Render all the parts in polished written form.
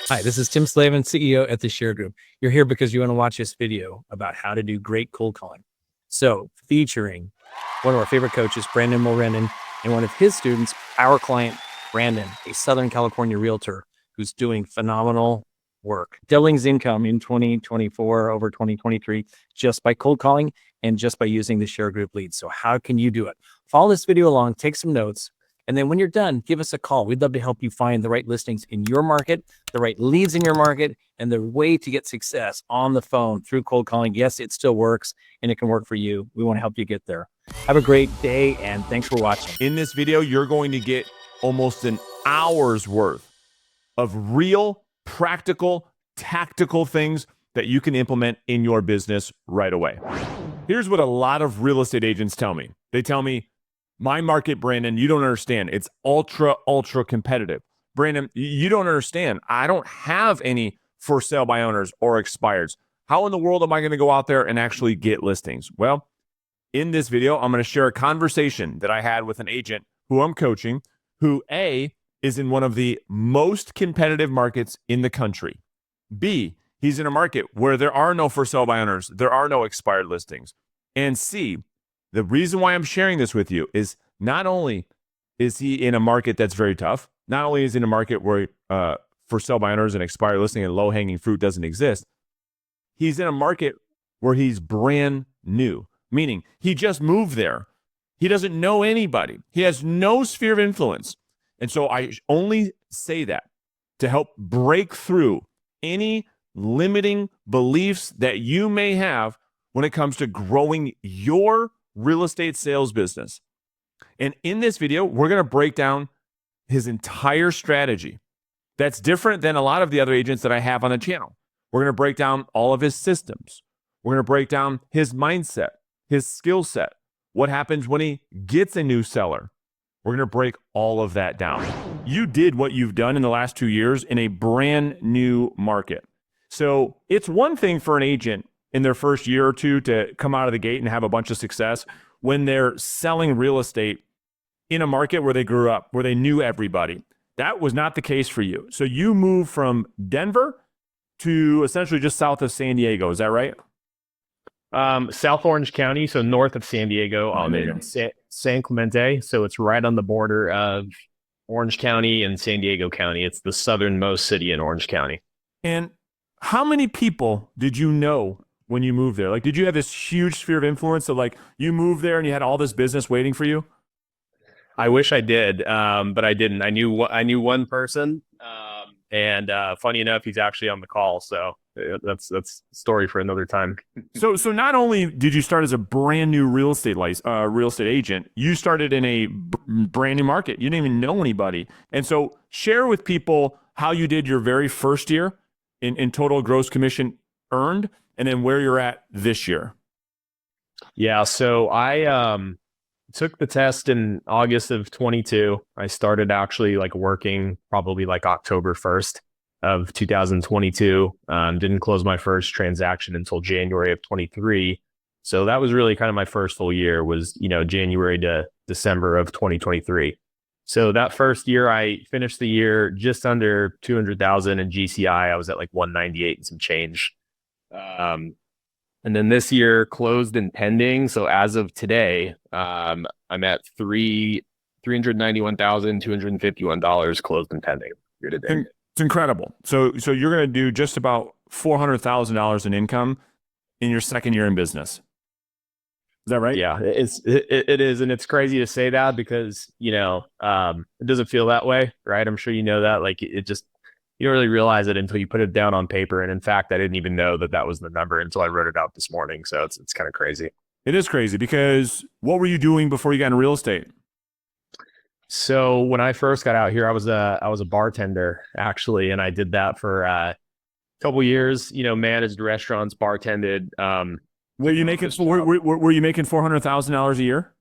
Hi, this is Tim Slavin, CEO at TheShareGroup. You're here because you want to watch this video about how to do great cold calling. So, featuring one of our favorite coaches, Brandon Mulrennan, and one of his students, our client, Brandon, a Southern California realtor who's doing phenomenal work, doubling his income in 2024 over 2023 just by cold calling and just by using the TheShareGroup leads. So, how can you do it? Follow this video along, take some notes. And then when you're done, give us a call. We'd love to help you find the right listings in your market, the right leads in your market, and the way to get success on the phone through cold calling. Yes, it still works and it can work for you. We want to help you get there. Have a great day and thanks for watching. In this video, you're going to get almost an hour's worth of real, practical, tactical things that you can implement in your business right away. Here's what a lot of real estate agents tell me. They tell me, my market, Brandon, you don't understand. It's ultra competitive. Brandon, you don't understand. I don't have any for sale by owners or expireds. How in the world am I going to go out there and actually get listings? Well, in this video, I'm going to share a conversation that I had with an agent who I'm coaching, who A, is in one of the most competitive markets in the country. B, he's in a market where there are no for sale by owners, there are no expired listings. And C, the reason why I'm sharing this with you is not only is he in a market that's very tough, not only is he in a market where for sale by owners and expired listing and low-hanging fruit doesn't exist, he's in a market where he's brand new, meaning he just moved there. He doesn't know anybody. He has no sphere of influence. And so I only say that to help break through any limiting beliefs that you may have when it comes to growing your real estate sales business. And in this video, we're going to break down his entire strategy. That's different than a lot of the other agents that I have on the channel. We're going to break down all of his systems. We're going to break down his mindset, his skill set, what happens when he gets a new seller. We're going to break all of that down. You did what you've done in the last 2 years in a brand new market. So it's one thing for an agent in their first year or two to come out of the gate and have a bunch of success when they're selling real estate in a market where they grew up, where they knew everybody. That was not the case for you. So you moved from Denver to essentially just south of San Diego. Is that right? South Orange County, so north of San Diego, in San Clemente. So it's right on the border of Orange County and San Diego County. It's the southernmost city in Orange County. And how many people did you know when you moved there? Like, did you have this huge sphere of influence? So like you moved there and you had all this business waiting for you? I wish I did, but I didn't. I knew one person, and funny enough, he's actually on the call. So that's a story for another time. So not only did you start as a brand new real estate agent, you started in a brand new market. You didn't even know anybody. And so share with people how you did your very first year in total gross commission earned, and then where you're at this year. Yeah, so I took the test in August of 22. I started actually like working probably like October 1st of 2022. Didn't close my first transaction until January of 23. So that was really kind of my first full year was, January to December of 2023. So that first year, I finished the year just under 200,000 in GCI. I was at like 198 and some change. And then this year closed and pending. So as of today, I'm at $391,251 closed and pending year to date. It's incredible. So you're going to do just about $400,000 in income in your second year in business. Is that right? Yeah, it is. And it's crazy to say that because, it doesn't feel that way, right? I'm sure you know that. Like it just, you don't really realize it until you put it down on paper. And in fact, I didn't even know that was the number until I wrote it out this morning. So it's kind of crazy. It is crazy because what were you doing before you got into real estate? So when I first got out here, I was a bartender actually. And I did that for a couple years, managed restaurants, bartended. Were you making $400,000 a year?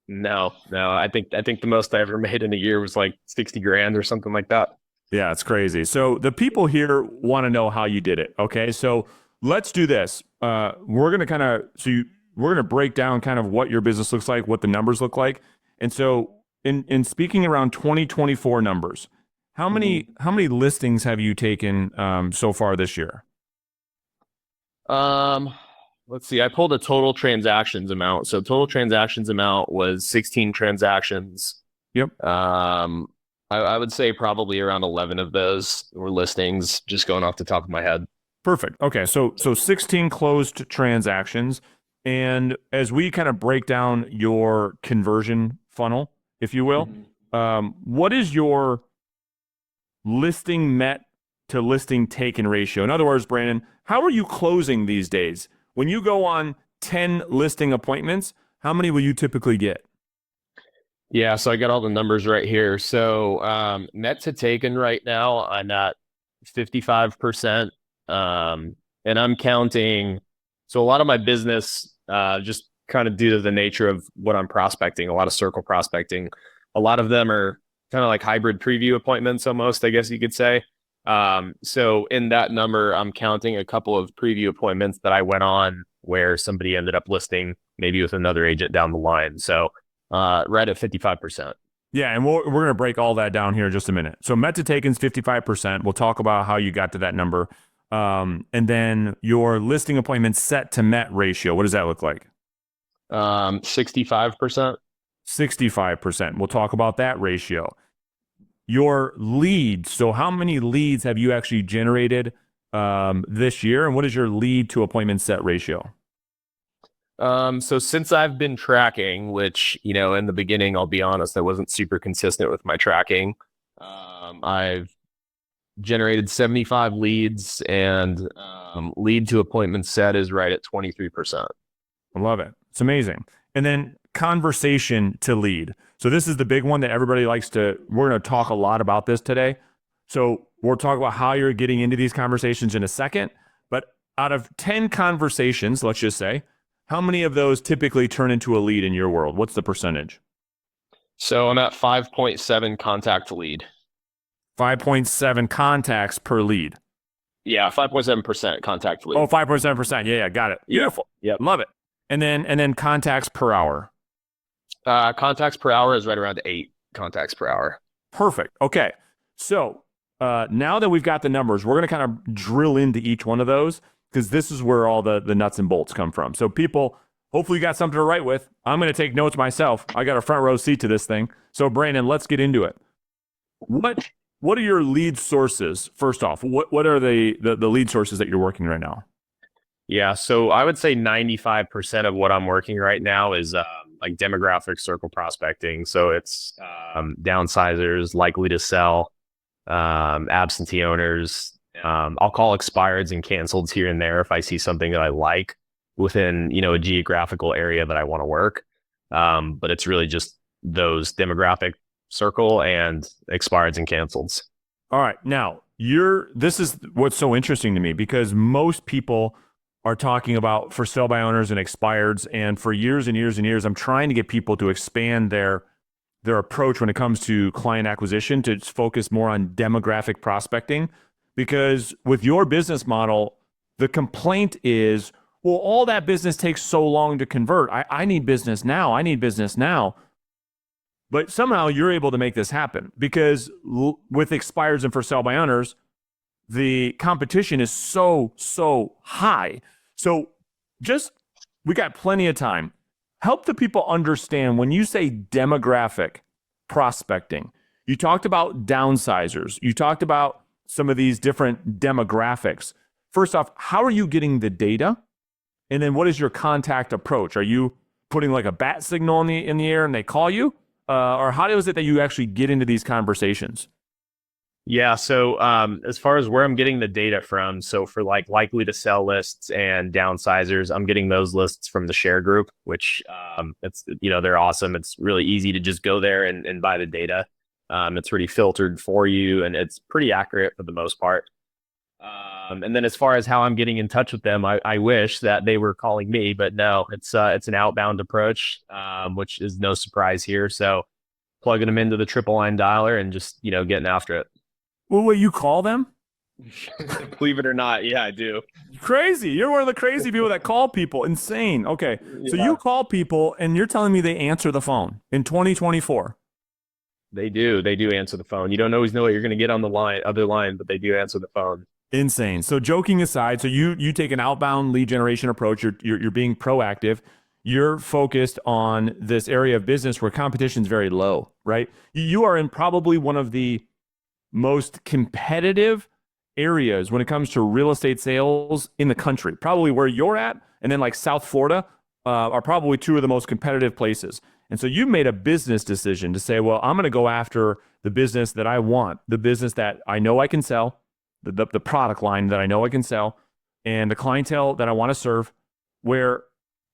No. I think the most I ever made in a year was like 60 grand or something like that. Yeah, it's crazy. So the people here want to know how you did it. Okay, so let's do this. We're gonna break down kind of what your business looks like, what the numbers look like. And so in speaking around 2024 numbers, How many listings have you taken so far this year? Let's see. I pulled a total transactions amount. So total transactions amount was 16 transactions. Yep. I would say probably around 11 of those were listings, just going off the top of my head. Perfect. Okay, so 16 closed transactions, and as we kind of break down your conversion funnel, if you will, what is your listing met to listing taken ratio? In other words, Brandon, how are you closing these days? When you go on 10 listing appointments, how many will you typically get? Yeah, so I got all the numbers right here. So net to taken right now, I'm at 55%. And I'm counting. So a lot of my business, just kind of due to the nature of what I'm prospecting, a lot of circle prospecting, a lot of them are kind of like hybrid preview appointments almost, I guess you could say. So in that number, I'm counting a couple of preview appointments that I went on where somebody ended up listing maybe with another agent down the line. So right at 55%. Yeah, and we're going to break all that down here in just a minute. So met to taken's 55%. We'll talk about how you got to that number. And then your listing appointment set to met ratio, what does that look like? 65%. 65%. We'll talk about that ratio. Your leads. So how many leads have you actually generated this year? And what is your lead to appointment set ratio? So since I've been tracking, which, in the beginning, I'll be honest, I wasn't super consistent with my tracking. I've generated 75 leads, and lead to appointment set is right at 23%. I love it. It's amazing. And then conversation to lead. So this is the big one that everybody likes to, we're going to talk a lot about this today. So we'll talk about how you're getting into these conversations in a second. But out of 10 conversations, let's just say, how many of those typically turn into a lead in your world? What's the percentage? So I'm at 5.7 contact lead. 5.7 contacts per lead. Yeah, 5.7% contact lead. Oh, 5.7%. Yeah, got it. Beautiful. Yeah. Love it. And then contacts per hour. Contacts per hour is right around 8 contacts per hour. Perfect. Okay. So now that we've got the numbers, we're going to kind of drill into each one of those, because this is where all the nuts and bolts come from. So people, hopefully you got something to write with. I'm going to take notes myself. I got a front row seat to this thing. So Brandon, let's get into it. What are your lead sources? First off, what are the lead sources that you're working right now? Yeah, so I would say 95% of what I'm working right now is like demographic circle prospecting. So it's downsizers, likely to sell, absentee owners. I'll call expireds and canceleds here and there if I see something that I like within, a geographical area that I want to work. But it's really just those demographic circle and expireds and canceleds. All right. Now, this is what's so interesting to me, because most people are talking about for sale by owners and expireds. And for years and years and years, I'm trying to get people to expand their approach when it comes to client acquisition to focus more on demographic prospecting. Because with your business model, the complaint is, well, all that business takes so long to convert. I need business now. I need business now. But somehow you're able to make this happen, because with expireds and for sale by owners, the competition is so high. So we got plenty of time. Help the people understand when you say demographic prospecting. You talked about downsizers. You talked about some of these different demographics. First off, how are you getting the data? And then what is your contact approach? Are you putting like a bat signal in the air and they call you? Or how is it that you actually get into these conversations? Yeah, so as far as where I'm getting the data from, so for like likely to sell lists and downsizers, I'm getting those lists from the TheShareGroup, which it's they're awesome. It's really easy to just go there and buy the data. It's already filtered for you, and it's pretty accurate for the most part. And then as far as how I'm getting in touch with them, I wish that they were calling me, but no, it's an outbound approach, which is no surprise here. So plugging them into the triple line dialer and just getting after it. Well, wait, you call them? Believe it or not, yeah, I do. Crazy. You're one of the crazy people that call people. Insane. Okay. So you call people and you're telling me they answer the phone in 2024. They do. They do answer the phone. You don't always know what you're going to get on the other line, but they do answer the phone. Insane. So joking aside, so you take an outbound lead generation approach. You're being proactive. You're focused on this area of business where competition is very low, right? You are in probably one of the most competitive areas when it comes to real estate sales in the country. Probably where you're at, and then like South Florida are probably two of the most competitive places. And so you made a business decision to say, well, I'm going to go after the business that I want, the business that I know I can sell, the product line that I know I can sell, and the clientele that I want to serve, where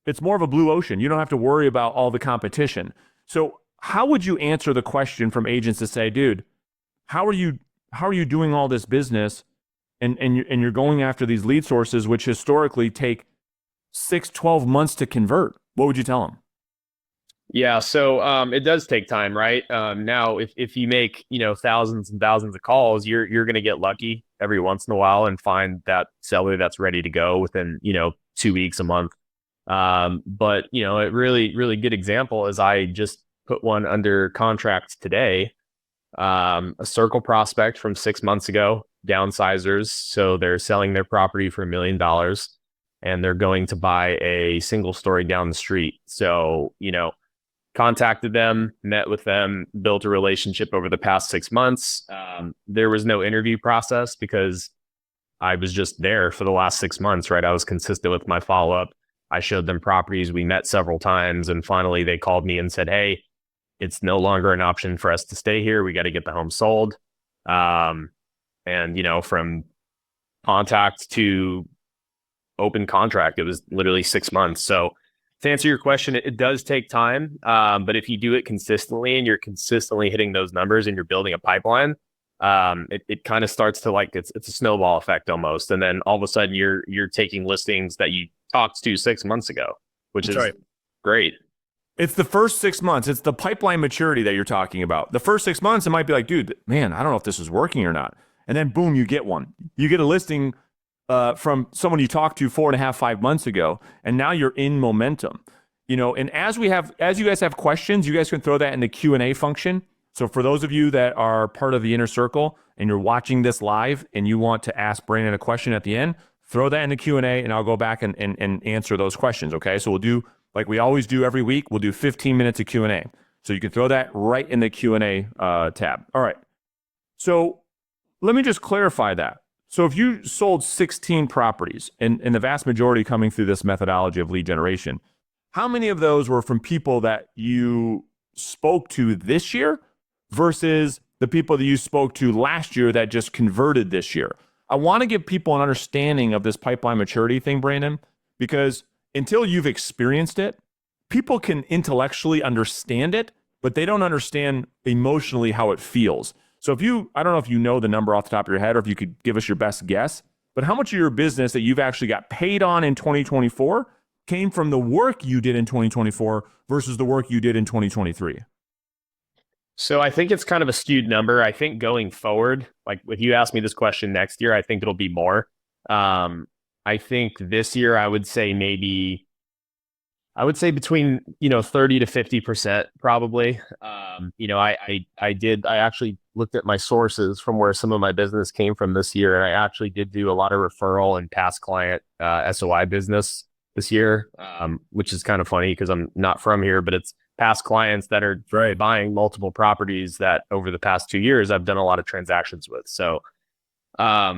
it's more of a blue ocean. You don't have to worry about all the competition. So how would you answer the question from agents to say, dude, how are you doing all this business and you're going after these lead sources, which historically take 6-12 months to convert? What would you tell them? Yeah, so it does take time, right? Now, if you make thousands and thousands of calls, you're going to get lucky every once in a while and find that seller that's ready to go within 2 weeks, a month. But a really good example is I just put one under contract today. A circle prospect from 6 months ago, downsizers. So they're selling their property for $1 million and they're going to buy a single story down the street. So, contacted them, met with them, built a relationship over the past 6 months. There was no interview process because I was just there for the last 6 months, right? I was consistent with my follow-up. I showed them properties. We met several times. And finally, they called me and said, hey, it's no longer an option for us to stay here. We got to get the home sold. And, from contact to open contract, it was literally 6 months. So to answer your question, it does take time. But if you do it consistently and you're consistently hitting those numbers and you're building a pipeline, it kind of starts to it's a snowball effect almost. And then all of a sudden you're taking listings that you talked to 6 months ago, which is great. It's the first 6 months. It's the pipeline maturity that you're talking about. The first 6 months, it might be like, dude, man, I don't know if this is working or not. And then boom, you get one. You get a listing from someone you talked to 4.5, 5 months ago, and now you're in momentum. And as you guys have questions, you guys can throw that in the Q&A function. So for those of you that are part of the inner circle and you're watching this live and you want to ask Brandon a question at the end, throw that in the Q&A and I'll go back and answer those questions. Okay, so we'll do like we always do every week. We'll do 15 minutes of Q&A. So you can throw that right in the Q&A tab. All right. So let me just clarify that. So if you sold 16 properties and the vast majority coming through this methodology of lead generation, how many of those were from people that you spoke to this year versus the people that you spoke to last year that just converted this year? I want to give people an understanding of this pipeline maturity thing, Brandon, because until you've experienced it, people can intellectually understand it, but they don't understand emotionally how it feels. So I don't know if you know the number off the top of your head or if you could give us your best guess, but how much of your business that you've actually got paid on in 2024 came from the work you did in 2024 versus the work you did in 2023? So I think it's kind of a skewed number. I think going forward, like if you ask me this question next year, I think it'll be more. I think this year I would say between 30 to 50% probably. I actually looked at my sources from where some of my business came from this year, and I actually did do a lot of referral and past client SOI business this year, which is kind of funny because I'm not from here, but it's past clients that are buying multiple properties that over the past 2 years I've done a lot of transactions with. So I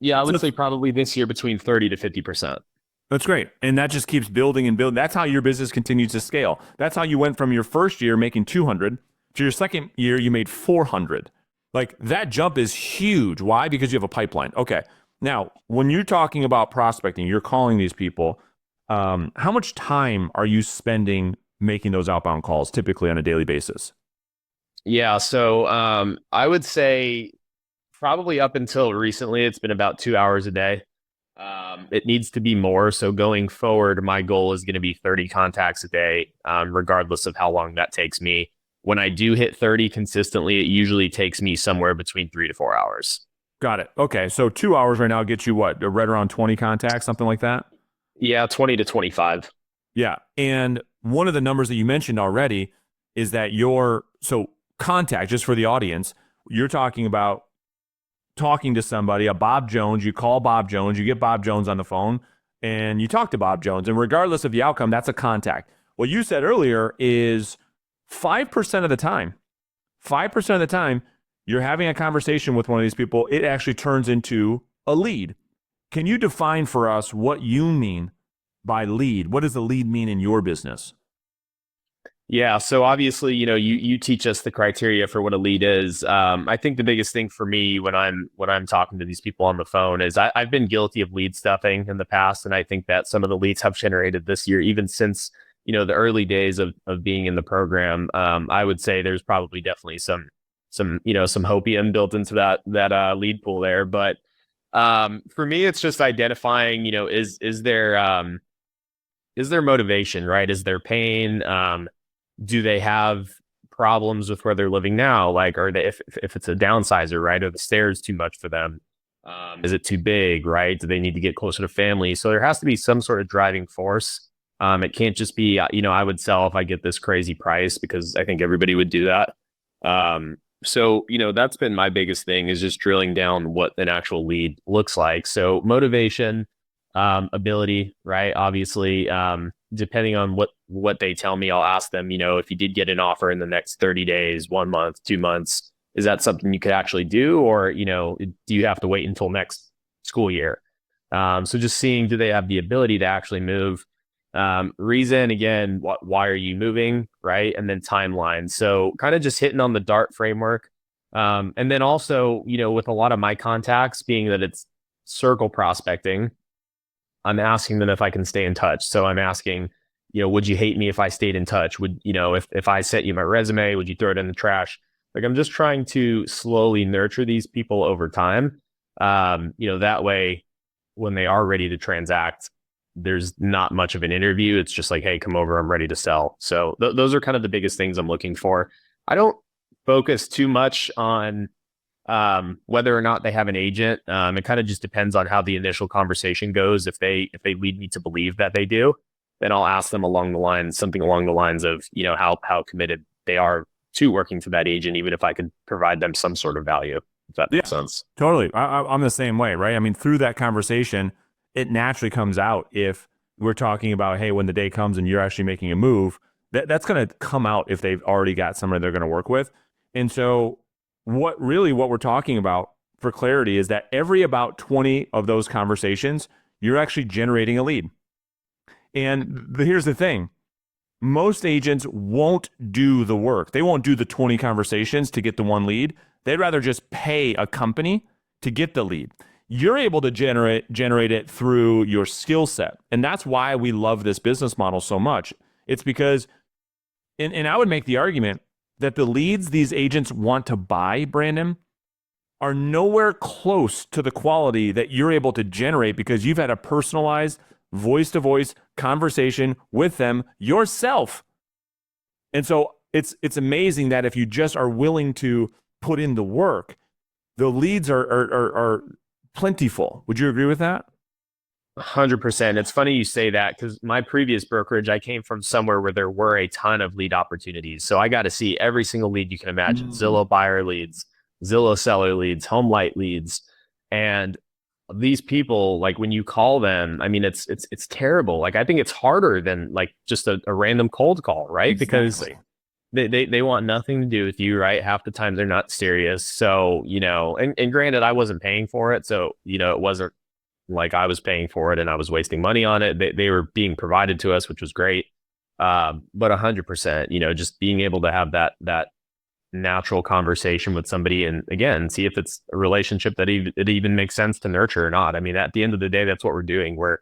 would say probably this year between 30 to 50%. That's great. And that just keeps building and building. That's how your business continues to scale. That's how you went from your first year making 200 to your second year, you made 400. Like that jump is huge. Why? Because you have a pipeline. Okay. Now, when you're talking about prospecting, you're calling these people, how much time are you spending making those outbound calls typically on a daily basis? Yeah. So I would say probably up until recently, it's been about 2 hours a day. It needs to be more. So going forward, my goal is going to be 30 contacts a day, regardless of how long that takes me. When I do hit 30 consistently, it usually takes me somewhere between 3 to 4 hours. Got it. Okay. So 2 hours right now gets you what? Right around 20 contacts, something like that? Yeah, 20 to 25. Yeah. And one of the numbers that you mentioned already is that so contact, just for the audience, you're talking about talking to somebody, a Bob Jones, you call Bob Jones, you get Bob Jones on the phone, and you talk to Bob Jones. And regardless of the outcome, that's a contact. What you said earlier is 5% of the time, 5% of the time, you're having a conversation with one of these people, it actually turns into a lead. Can you define for us what you mean by lead? What does a lead mean in your business? Yeah. So obviously, you teach us the criteria for what a lead is. I think the biggest thing for me when I'm talking to these people on the phone is I've been guilty of lead stuffing in the past. And I think that some of the leads have generated this year, even since, the early days of being in the program. I would say there's probably definitely some hopium built into that lead pool there. But for me, it's just identifying, is there motivation, right? Is there pain? Do they have problems with where they're living now? Like, are they, if it's a downsizer, right? Are the stairs too much for them? Is it too big, right? Do they need to get closer to family? So there has to be some sort of driving force. It can't just be, I would sell if I get this crazy price, because I think everybody would do that. So, that's been my biggest thing, is just drilling down what an actual lead looks like. So motivation, ability, right? Obviously, depending on what they tell me, I'll ask them, if you did get an offer in the next 30 days, 1 month, 2 months, is that something you could actually do? Or, do you have to wait until next school year? So just seeing, do they have the ability to actually move? Reason, again, why are you moving, right? And then timeline. So kind of just hitting on the DART framework. And then also, with a lot of my contacts, being that it's circle prospecting, I'm asking them if I can stay in touch. So I'm asking, would you hate me if I stayed in touch? Would, if I sent you my resume, would you throw it in the trash? Like, I'm just trying to slowly nurture these people over time. That way, when they are ready to transact, there's not much of an interview. It's just like, hey, come over, I'm ready to sell. So those are kind of the biggest things I'm looking for. I don't focus too much on whether or not they have an agent. It kind of just depends on how the initial conversation goes. If they lead me to believe that they do, then I'll ask them something along the lines of, how committed they are to working for that agent, even if I could provide them some sort of value. If that makes sense. Totally. I'm the same way, right? I mean, through that conversation, it naturally comes out. If we're talking about, hey, when the day comes and you're actually making a move, that's going to come out if they've already got somebody they're going to work with. And so what we're talking about, for clarity, is that every about 20 of those conversations, you're actually generating a lead. And here's the thing. Most agents won't do the work. They won't do the 20 conversations to get the one lead. They'd rather just pay a company to get the lead. You're able to generate it through your skill set. And that's why we love this business model so much. It's because, and I would make the argument that the leads these agents want to buy, Brandon, are nowhere close to the quality that you're able to generate, because you've had a personalized voice-to-voice conversation with them yourself. And so it's amazing that if you just are willing to put in the work, the leads are plentiful. Would you agree with that? 100%. It's funny you say that, because my previous brokerage, I came from somewhere where there were a ton of lead opportunities. So I got to see every single lead you can imagine. Zillow buyer leads, Zillow seller leads, home light leads. And these people, like, when you call them, I mean, it's terrible. Like, I think it's harder than like just a random cold call, right? Exactly. Because they want nothing to do with you, right? Half the time they're not serious. So, and granted, I wasn't paying for it. So, it wasn't like I was paying for it and I was wasting money on it. They were being provided to us, which was great. But 100%, just being able to have that natural conversation with somebody, and again, see if it's a relationship that it even makes sense to nurture or not. I mean, at the end of the day, that's what we're doing. Where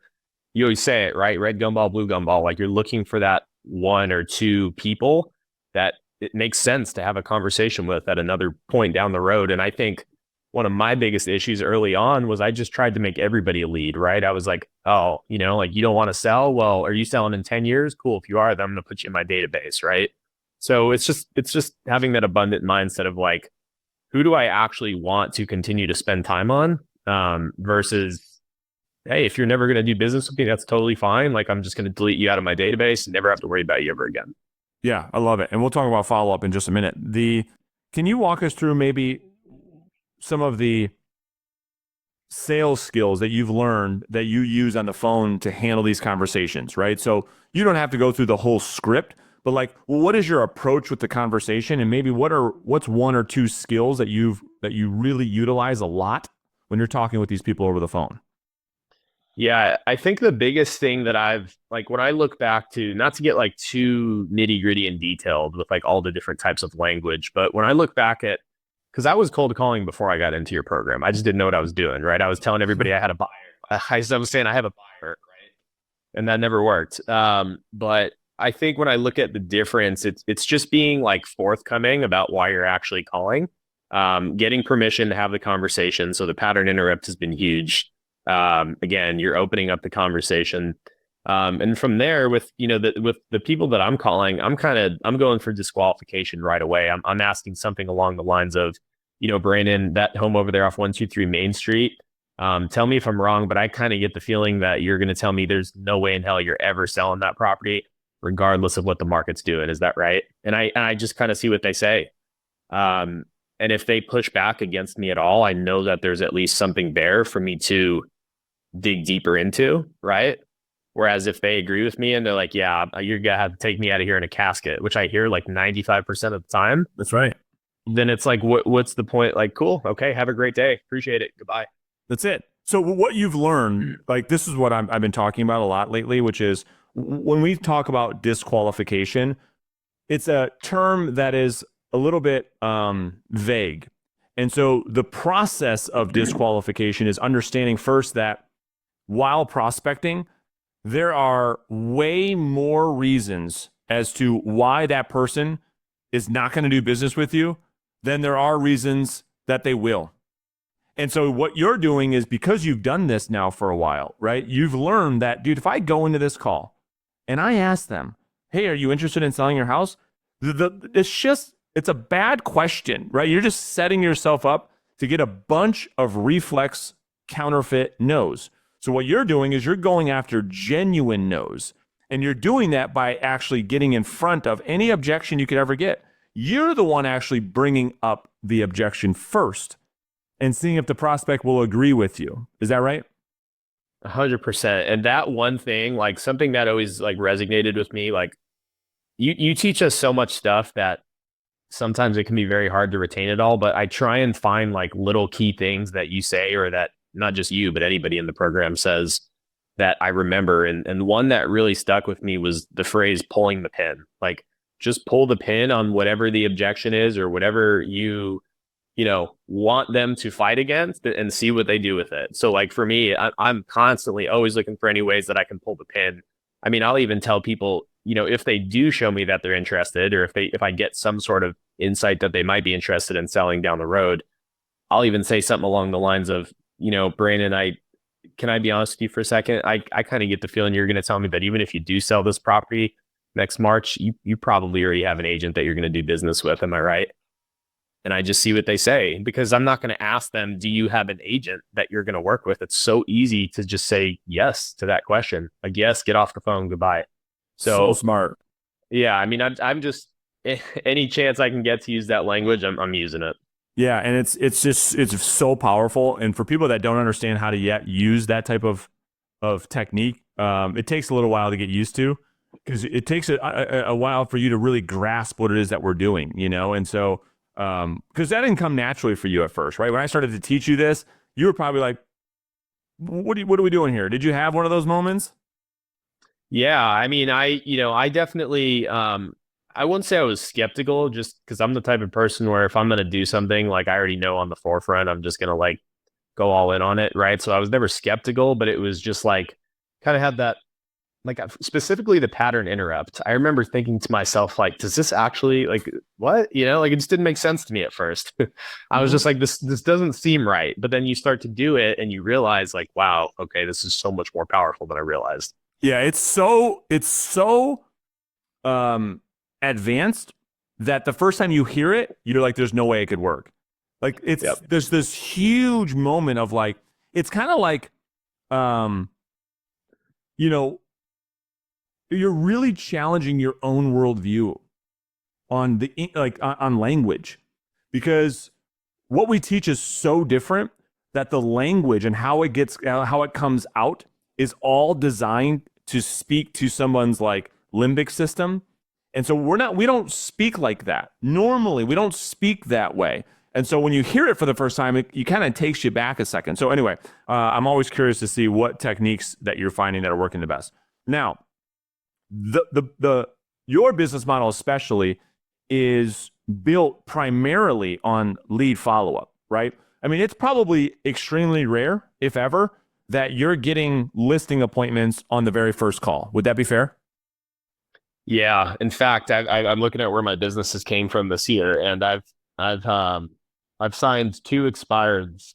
you always say it, right? Red gumball, blue gumball. Like, you're looking for that one or two people that it makes sense to have a conversation with at another point down the road. And I think one of my biggest issues early on was I just tried to make everybody a lead, right? I was like, oh, like, you don't want to sell? Well, are you selling in 10 years? Cool. If you are, then I'm going to put you in my database, right? So it's just having that abundant mindset of like, who do I actually want to continue to spend time on? Versus, hey, if you're never going to do business with me, that's totally fine. Like, I'm just going to delete you out of my database and never have to worry about you ever again. Yeah, I love it. And we'll talk about follow-up in just a minute. Can you walk us through maybe some of the sales skills that you've learned that you use on the phone to handle these conversations, right? So you don't have to go through the whole script, but like, well, what is your approach with the conversation, and maybe what's one or two skills that you really utilize a lot when you're talking with these people over the phone? Yeah, I think the biggest thing that I've like when I look back to, not to get like too nitty gritty and detailed with like all the different types of language, but when I look back at, because I was cold calling before I got into your program, I just didn't know what I was doing, right? I was telling everybody I had a buyer. I was saying I have a buyer, right? And that never worked. But I think when I look at the difference, it's just being like forthcoming about why you're actually calling, getting permission to have the conversation. So the pattern interrupt has been huge. Again, you're opening up the conversation. And from there, with with the people that I'm calling, I'm going for disqualification right away. I'm asking something along the lines of, Brandon, that home over there off 123 Main Street. Tell me if I'm wrong, but I kind of get the feeling that you're going to tell me there's no way in hell you're ever selling that property, regardless of what the market's doing. Is that right? And I just kind of see what they say. And if they push back against me at all, I know that there's at least something there for me to dig deeper into, right? Whereas if they agree with me and they're like, yeah, you're gonna have to take me out of here in a casket, which I hear like 95% of the time, That's right. then it's like, what's the point? Like, cool, okay, have a great day, appreciate it, goodbye. That's it. So what you've learned, like this is what I've been talking about a lot lately, which is when we talk about disqualification, it's a term that is a little bit vague. And so the process of disqualification is understanding first that while prospecting, there are way more reasons as to why that person is not going to do business with you than there are reasons that they will. And so what you're doing is, because you've done this now for a while, right? You've learned that, dude, if I go into this call and I ask them, hey, are you interested in selling your house? It's a bad question, right? You're just setting yourself up to get a bunch of reflex counterfeit no's. So what you're doing is you're going after genuine no's. And you're doing that by actually getting in front of any objection you could ever get. You're the one actually bringing up the objection first and seeing if the prospect will agree with you. Is that right? 100%. And that one thing, like something that always like resonated with me, like you teach us so much stuff that sometimes it can be very hard to retain it all, but I try and find like little key things that you say, or that not just you, but anybody in the program says, that I remember. And one that really stuck with me was the phrase pulling the pin. Like, just pull the pin on whatever the objection is, or whatever you want them to fight against, and see what they do with it. So like for me, I'm constantly always looking for any ways that I can pull the pin. I mean, I'll even tell people, if they do show me that they're interested, or if I get some sort of insight that they might be interested in selling down the road, I'll even say something along the lines of, Brandon, can I be honest with you for a second? I kind of get the feeling you're going to tell me that even if you do sell this property next March, you probably already have an agent that you're going to do business with. Am I right? And I just see what they say, because I'm not going to ask them, do you have an agent that you're going to work with? It's so easy to just say yes to that question. Like, yes, get off the phone, goodbye. So So smart. yeah, I mean, I'm just, any chance I can get to use that language, I'm using it. Yeah, and it's so powerful. And for people that don't understand how to yet use that type of technique, it takes a little while to get used to, because it takes a while for you to really grasp what it is that we're doing, And so, because that didn't come naturally for you at first, right? When I started to teach you this, you were probably like, what are we doing here? Did you have one of those moments? Yeah, I mean, I definitely, I wouldn't say I was skeptical, just because I'm the type of person where if I'm going to do something, like I already know on the forefront, I'm just going to like go all in on it, right? So I was never skeptical, but it was just like, kind of had that, like specifically the pattern interrupt. I remember thinking to myself, like, does this actually, like, what? Like it just didn't make sense to me at first. I was just like, this doesn't seem right. But then you start to do it and you realize, like, wow, okay, this is so much more powerful than I realized. Yeah, it's so advanced that the first time you hear it, you're like, there's no way it could work. Like Yep. there's this huge moment of like, it's kind of like, you know, you're really challenging your own worldview on on language, because what we teach is so different that the language and how it comes out is all designed to speak to someone's like limbic system. And so we don't speak like that. Normally, we don't speak that way. And so when you hear it for the first time, it kind of takes you back a second. So anyway, I'm always curious to see what techniques that you're finding that are working the best. Now, your business model especially is built primarily on lead follow-up, right? I mean, it's probably extremely rare, if ever, that you're getting listing appointments on the very first call. Would that be fair? Yeah. In fact, I'm looking at where my businesses came from this year, and I've signed 2 expireds.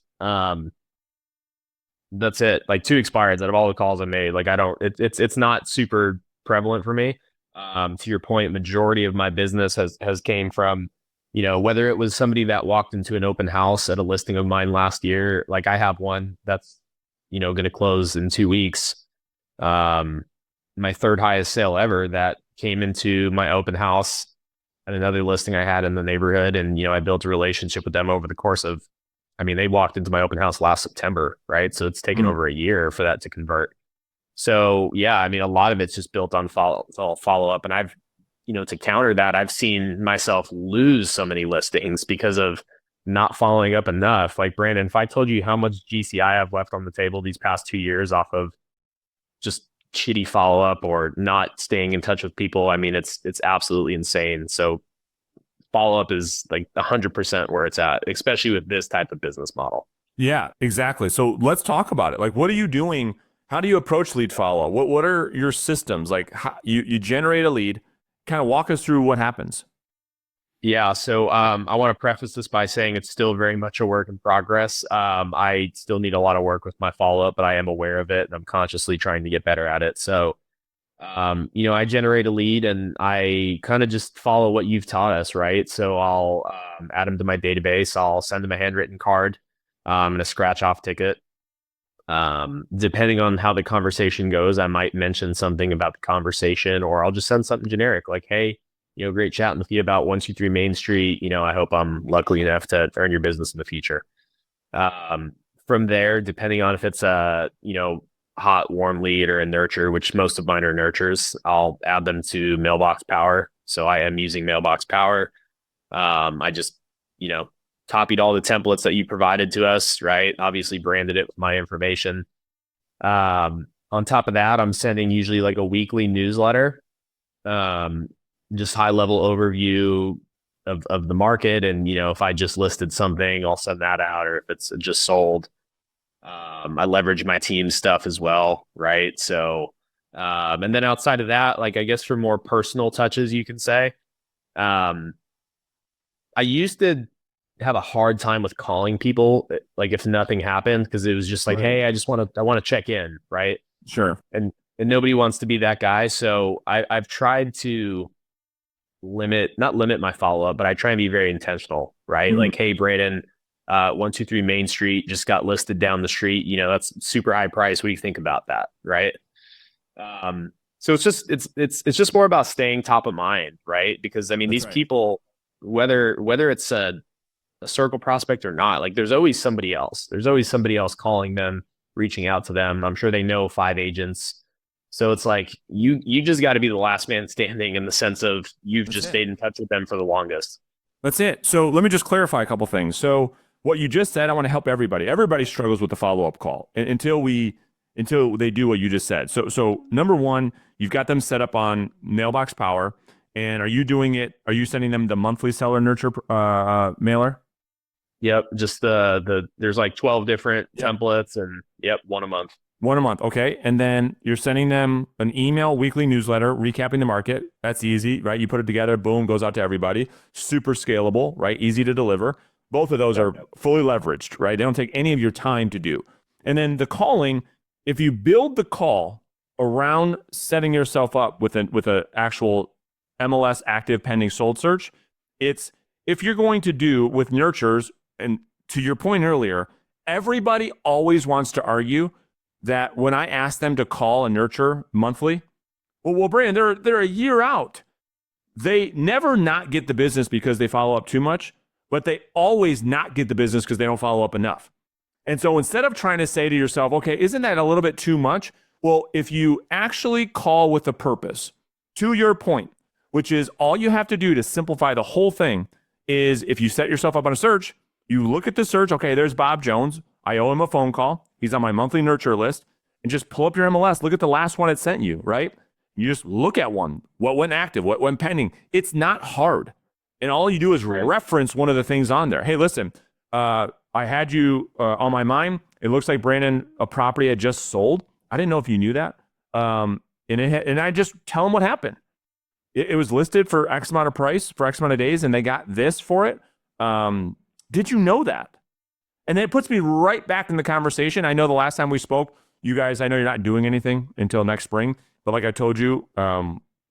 That's it. Like 2 expireds out of all the calls I made. Like it's not super prevalent for me. To your point, majority of my business has came from, whether it was somebody that walked into an open house at a listing of mine last year. Like I have one that's, going to close in 2 weeks. My 3rd highest sale ever that came into my open house at another listing I had in the neighborhood. And, I built a relationship with them over the course of, they walked into my open house last September, right? So it's taken over a year for that to convert. So yeah, a lot of it's just built on follow up. And I've, to counter that, I've seen myself lose so many listings because of not following up enough. Like Brandon, if I told you how much GCI I've left on the table these past 2 years off of just shitty follow up or not staying in touch with people, it's absolutely insane. So follow up is like 100% where it's at, especially with this type of business model. Yeah, exactly. So let's talk about it. Like, what are you doing? How do you approach lead follow-up? What are your systems? Like, how, you generate a lead, kind of walk us through what happens. Yeah. So I want to preface this by saying it's still very much a work in progress. I still need a lot of work with my follow-up, but I am aware of it and I'm consciously trying to get better at it. So, I generate a lead and I kind of just follow what you've taught us, right? So I'll add them to my database. I'll send them a handwritten card and a scratch off ticket. Depending on how the conversation goes, I might mention something about the conversation, or I'll just send something generic like, hey, great chatting with you about 123 Main Street. I hope I'm lucky enough to earn your business in the future. From there, depending on if it's a, hot, warm lead or a nurture, which most of mine are nurtures, I'll add them to Mailbox Power. So I am using Mailbox Power. I just, copied all the templates that you provided to us, right? Obviously branded it with my information. On top of that, I'm sending usually like a weekly newsletter, just high level overview of the market. And, if I just listed something, I'll send that out, or if it's just sold. I leverage my team's stuff as well, right? So, and then outside of that, like I guess for more personal touches, you can say, I used to have a hard time with calling people, like if nothing happened, because it was just like, hey, I want to check in, right? Sure. And nobody wants to be that guy. So I've tried to not limit my follow up, but I try and be very intentional, right? Mm-hmm. Like, hey, Braden, 123 Main Street just got listed down the street. That's super high price. What do you think about that? Right. So it's just more about staying top of mind, right? Because these people, whether it's a circle prospect or not, like there's always somebody else. There's always somebody else calling them, reaching out to them. I'm sure they know 5 agents. So it's like you just got to be the last man standing in the sense of you've just stayed in touch with them for the longest. That's it. So let me just clarify a couple things. So what you just said, I want to help everybody. Everybody struggles with the follow-up call until they do what you just said. So number one, you've got them set up on Mailbox Power. And are you sending them the monthly seller nurture mailer? Yep. Just there's like 12 different templates and one a month. One a month. Okay. And then you're sending them an email, weekly newsletter, recapping the market. That's easy, right? You put it together, boom, goes out to everybody. Super scalable, right? Easy to deliver. Both of those are fully leveraged, right? They don't take any of your time to do. And then the calling, if you build the call around setting yourself up with a actual MLS active pending sold search, it's, if you're going to do with nurtures, and to your point earlier, everybody always wants to argue that when I ask them to call a nurture monthly, well, Brandon, they're a year out. They never not get the business because they follow up too much, but they always not get the business because they don't follow up enough. And so instead of trying to say to yourself, okay, isn't that a little bit too much? Well, if you actually call with a purpose, to your point, which is all you have to do to simplify the whole thing is if you set yourself up on a search, you look at the search, okay, there's Bob Jones. I owe him a phone call. He's on my monthly nurture list. And just pull up your MLS. Look at the last one it sent you, right? You just look at one. What went active? What went pending? It's not hard. And all you do is reference one of the things on there. Hey, listen, I had you on my mind. It looks like Brandon, a property had just sold. I didn't know if you knew that. And I just tell them what happened. It was listed for X amount of price for X amount of days, and they got this for it. Did you know that? And then it puts me right back in the conversation. I know the last time we spoke, you guys, I know you're not doing anything until next spring, but like I told you,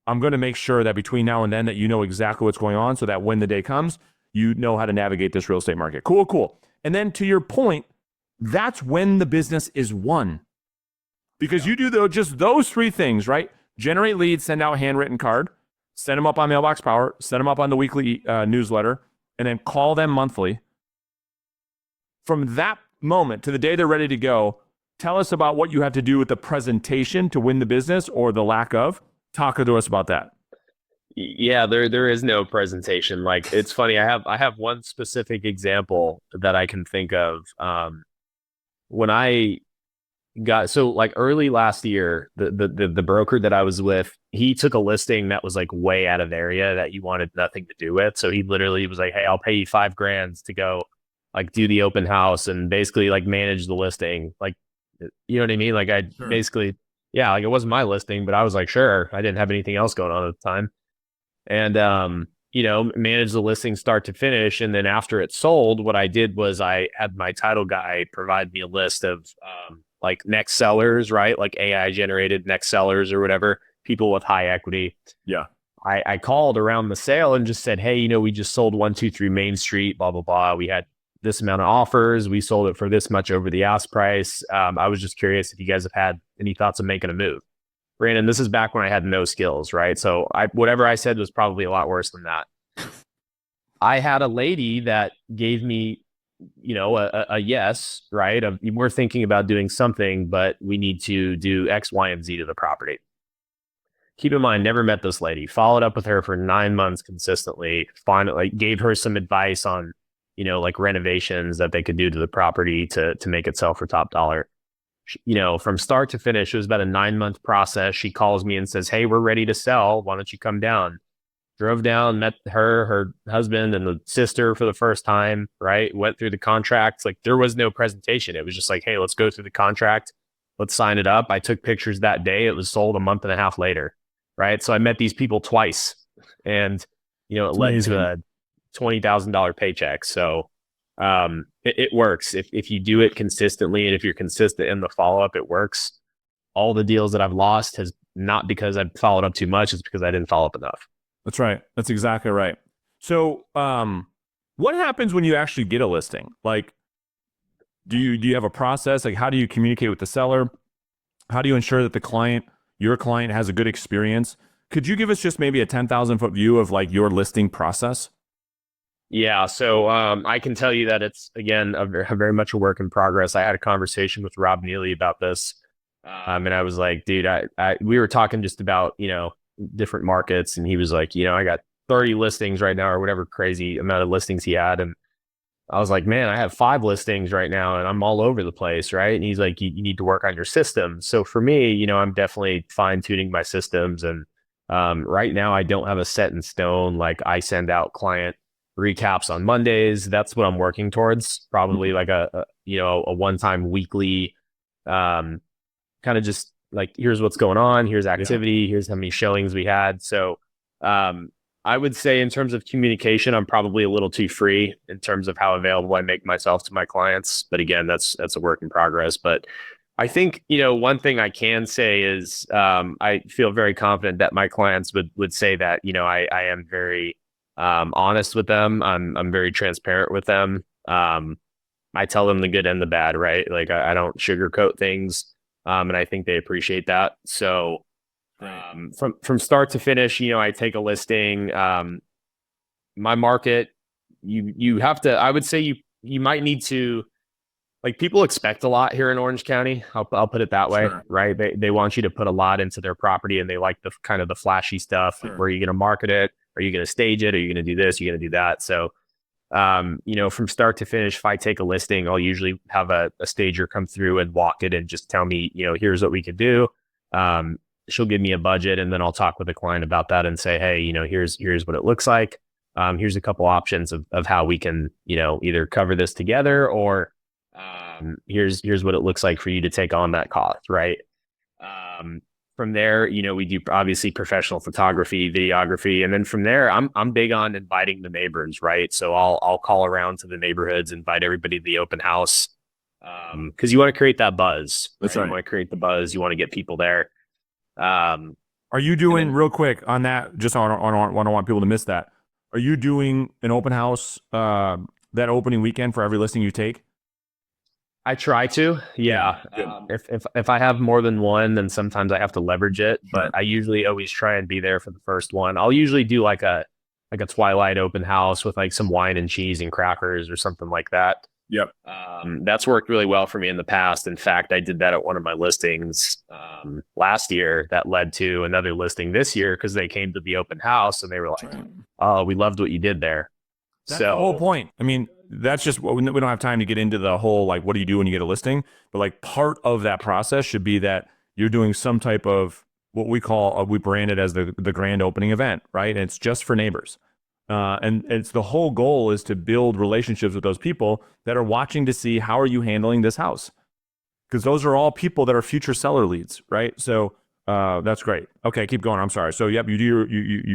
I'm going to make sure that between now and then that you know exactly what's going on so that when the day comes, you know how to navigate this real estate market. Cool. And then to your point, that's when the business is won. Because you do just those three things, right? Generate leads, send out a handwritten card, send them up on Mailbox Power, set them up on the weekly newsletter, and then call them monthly. From that moment to the day they're ready to go, tell us about what you have to do with the presentation to win the business or the lack of. Talk to us about that. Yeah, there is no presentation. Like, it's funny. I have one specific example that I can think of. When I got, so like early last year, the broker that I was with, he took a listing that was like way out of area that he wanted nothing to do with. So he literally was like, hey, I'll pay you $5,000 to go like do the open house and basically like manage the listing. Like, you know what I mean? Like basically, yeah, like it wasn't my listing, but I was like, sure. I didn't have anything else going on at the time. And, manage the listing start to finish. And then after it sold, what I did was I had my title guy provide me a list of, like next sellers, right? Like AI generated next sellers or whatever, people with high equity. Yeah. I called around the sale and just said, hey, we just sold 123 Main Street, blah, blah, blah. We had this amount of offers. We sold it for this much over the ask price. I was just curious if you guys have had any thoughts of making a move. Brandon, this is back when I had no skills, right? So whatever I said was probably a lot worse than that. I had a lady that gave me, a yes, right? We're thinking about doing something, but we need to do X, Y, and Z to the property. Keep in mind, never met this lady. Followed up with her for 9 months consistently. Finally, gave her some advice on, like renovations that they could do to the property to make it sell for top dollar. From start to finish, it was about a 9-month process. She calls me and says, hey, we're ready to sell. Why don't you come down? Drove down, met her husband and the sister for the first time, right? Went through the contract. Like, there was no presentation. It was just like, hey, let's go through the contract. Let's sign it up. I took pictures that day. It was sold a month and a half later, right? So I met these people twice and, it led to a $20,000 paycheck. So it works. If you do it consistently and if you're consistent in the follow-up, it works. All the deals that I've lost has not because I've followed up too much. It's because I didn't follow up enough. That's right. That's exactly right. So what happens when you actually get a listing? Like, do you have a process? Like, how do you communicate with the seller? How do you ensure that your client has a good experience? Could you give us just maybe a 10,000 foot view of like your listing process? Yeah. So I can tell you that it's, again, very much a work in progress. I had a conversation with Rob Neely about this. And I was like, dude, we were talking just about, different markets. And he was like, I got 30 listings right now or whatever crazy amount of listings he had. And I was like, man, I have 5 listings right now and I'm all over the place. Right. And he's like, you need to work on your systems. So for me, I'm definitely fine tuning my systems. And right now I don't have a set in stone. Like, I send out client recaps on Mondays. That's what I'm working towards. Probably like a one-time weekly, kind of just like, here's what's going on. Here's activity. Here's how many showings we had. So, I would say in terms of communication, I'm probably a little too free in terms of how available I make myself to my clients. But again, that's a work in progress. But I think, one thing I can say is, I feel very confident that my clients would say that, I am very, honest with them. I'm very transparent with them. I tell them the good and the bad, right? Like, I don't sugarcoat things. And I think they appreciate that. So, from start to finish, I take a listing. My market you have to, I would say you might need to, like, people expect a lot here in Orange County. I'll put it that way, Sure. right? They want you to put a lot into their property, and they like the kind of the flashy stuff. Sure. Where are you going to market it? Are you going to stage it? Are you going to do this? Are you going to do that? So, from start to finish, if I take a listing, I'll usually have a stager come through and walk it and just tell me, here's what we could do. She'll give me a budget, and then I'll talk with the client about that and say, hey, here's what it looks like. Here's a couple options of how we can, either cover this together, or here's what it looks like for you to take on that cost, right? From there, we do obviously professional photography, videography, and then from there, I'm big on inviting the neighbors, right? So I'll call around to the neighborhoods, invite everybody to the open house, because you want to create that buzz. That's right? right. You want to create the buzz. You want to get people there. Are you doing real quick on that? Just I don't want people to miss that. Are you doing an open house that opening weekend for every listing you take? I try to, yeah. If I have more than one, then sometimes I have to leverage it. But I usually always try and be there for the first one. I'll usually do like a twilight open house with like some wine and cheese and crackers or something like that. Yep. That's worked really well for me in the past. In fact, I did that at one of my listings last year. That led to another listing this year because they came to the open house and they were like, "Oh, we loved what you did there." That's the whole point. I mean, that's just we don't have time to get into the whole like what do you do when you get a listing, but like part of that process should be that you're doing some type of what we call we brand it as the grand opening event, right? And it's just for neighbors. And it's the whole goal is to build relationships with those people that are watching to see how are you handling this house, because those are all people that are future seller leads, right? So that's great. Okay, keep going. I'm sorry. So yep, you do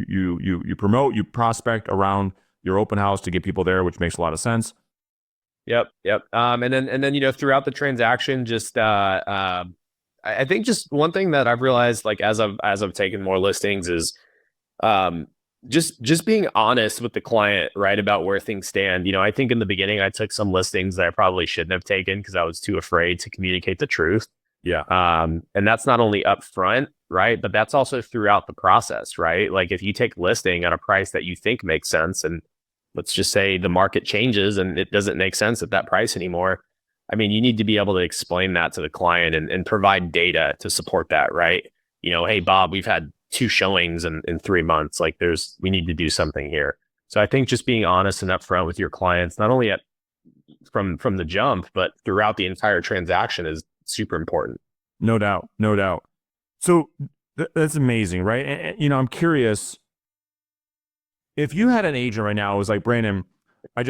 you promote, you prospect around your open house to get people there, which makes a lot of sense. Yep. And then throughout the transaction, just I think just one thing that I've realized, like as I've taken more listings, is just being honest with the client, right, about where things stand. I think in the beginning I took some listings that I probably shouldn't have taken because I was too afraid to communicate the truth. Yeah. And that's not only up front, right, but that's also throughout the process, right? Like if you take listing at a price that you think makes sense, and let's just say the market changes and it doesn't make sense at that price anymore. I mean, you need to be able to explain that to the client and provide data to support that, right? Hey, Bob, we've had 2 showings in 3 months. Like we need to do something here. So I think just being honest and upfront with your clients, not only from the jump, but throughout the entire transaction is super important. No doubt. So that's amazing, right? And, I'm curious, if you had an agent right now who was like, Brandon, I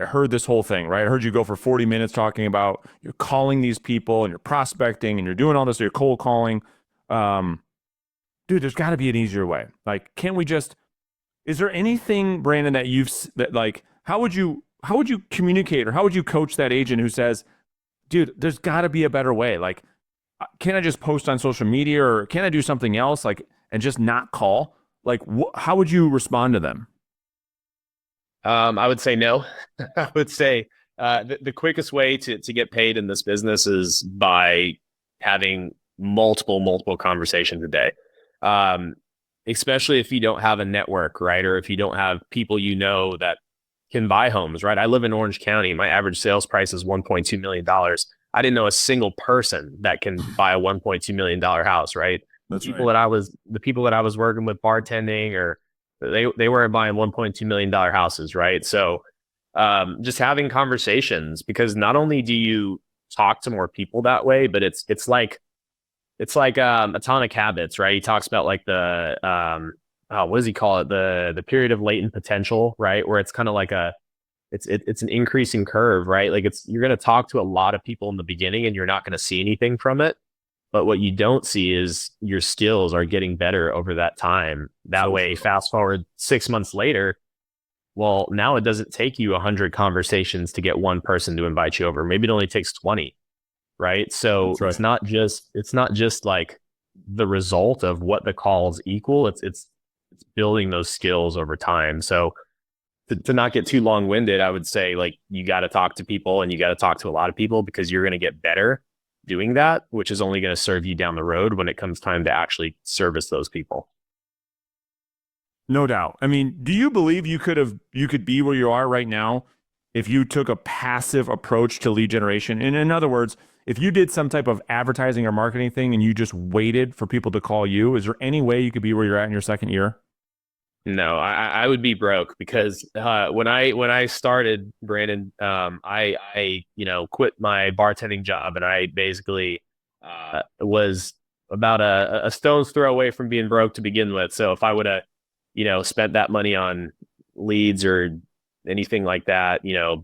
heard this whole thing, right? I heard you go for 40 minutes talking about you're calling these people and you're prospecting and you're doing all this, you're cold calling. Dude, there's got to be an easier way. Like, is there anything, Brandon, how would you communicate or how would you coach that agent who says, dude, there's got to be a better way? Like, can I just post on social media, or can I do something else, like, and just not call? Like, how would you respond to them? I would say no. I would say the quickest way to get paid in this business is by having multiple conversations a day. Especially if you don't have a network, right? Or if you don't have people that can buy homes, right? I live in Orange County. My average sales price is $1.2 million. I didn't know a single person that can buy a $1.2 million house, right? The people that I was working with bartending, or they weren't buying $1.2 million houses, right? So just having conversations, because not only do you talk to more people that way, but it's like Atomic Habits, right? He talks about like the what does he call it? The period of latent potential, right? Where it's kind of like it's an increasing curve, right? Like you're going to talk to a lot of people in the beginning and you're not going to see anything from it. But what you don't see is your skills are getting better over that time. That way, fast forward 6 months later, well, now it doesn't take you 100 conversations to get one person to invite you over. Maybe it only takes 20, right? So it's not just like the result of what the calls equal. It's building those skills over time. So to not get too long-winded, I would say, like, you got to talk to people, and you got to talk to a lot of people, because you're going to get better doing that, which is only going to serve you down the road when it comes time to actually service those people. No doubt. I mean, do you believe you could be where you are right now if you took a passive approach to lead generation? And in other words, if you did some type of advertising or marketing thing and you just waited for people to call you, is there any way you could be where you're at in your second year? No, I would be broke because when I started, Brandon, I quit my bartending job, and I basically was about a stone's throw away from being broke to begin with. So if I would have spent that money on leads or anything like that,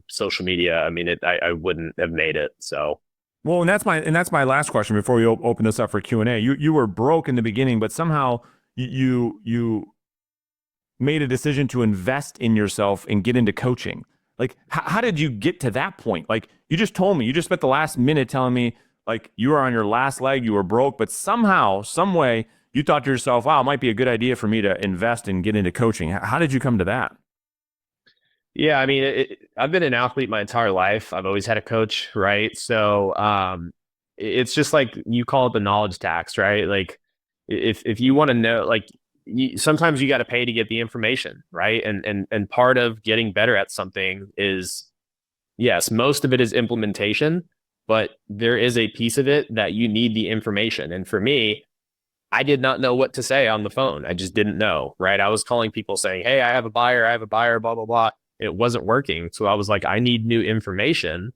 social media, I mean, I wouldn't have made it. So Well, and that's my last question before we open this up for Q&A. You were broke in the beginning, but somehow you made a decision to invest in yourself and get into coaching. Like, how did you get to that point? Like, you just told me, you just spent the last minute telling me, like, you were on your last leg, you were broke, but somehow, some way, you thought to yourself, wow, it might be a good idea for me to invest and get into coaching. How did you come to that? yeah, I mean, I've been an athlete my entire life. I've always had a coach, right? So it's just like you call it the knowledge tax, right? Like if you want to know, like sometimes you got to pay to get the information, right? And part of getting better at something is, yes, most of it is implementation, but there is a piece of it that you need the information. And for me, I did not know what to say on the phone. I just didn't know, right? I was calling people saying, "Hey, I have a buyer, blah, blah, blah." It wasn't working. So I was like, I need new information.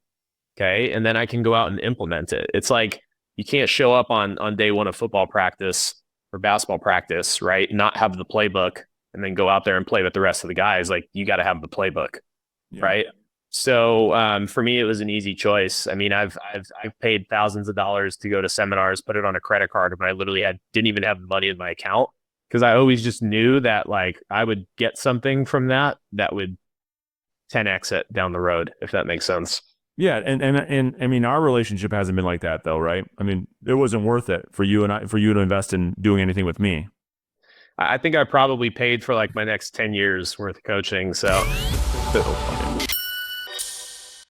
Okay. And then I can go out and implement it. It's like you can't show up on day one of football practice or basketball practice, right? Not have the playbook and then go out there and play with the rest of the guys. Like you got to have the playbook, Yeah. right? So for me, it was an easy choice. I mean, I've paid thousands of dollars to go to seminars, put it on a credit card, but I literally didn't even have the money in my account because I always just knew that like I would get something from that would 10x it down the road, if that makes sense. Yeah, and I mean, our relationship hasn't been like that though, right? I mean, it wasn't worth it for you to invest in doing anything with me. I think I probably paid for like my next 10 years worth of coaching. So So funny.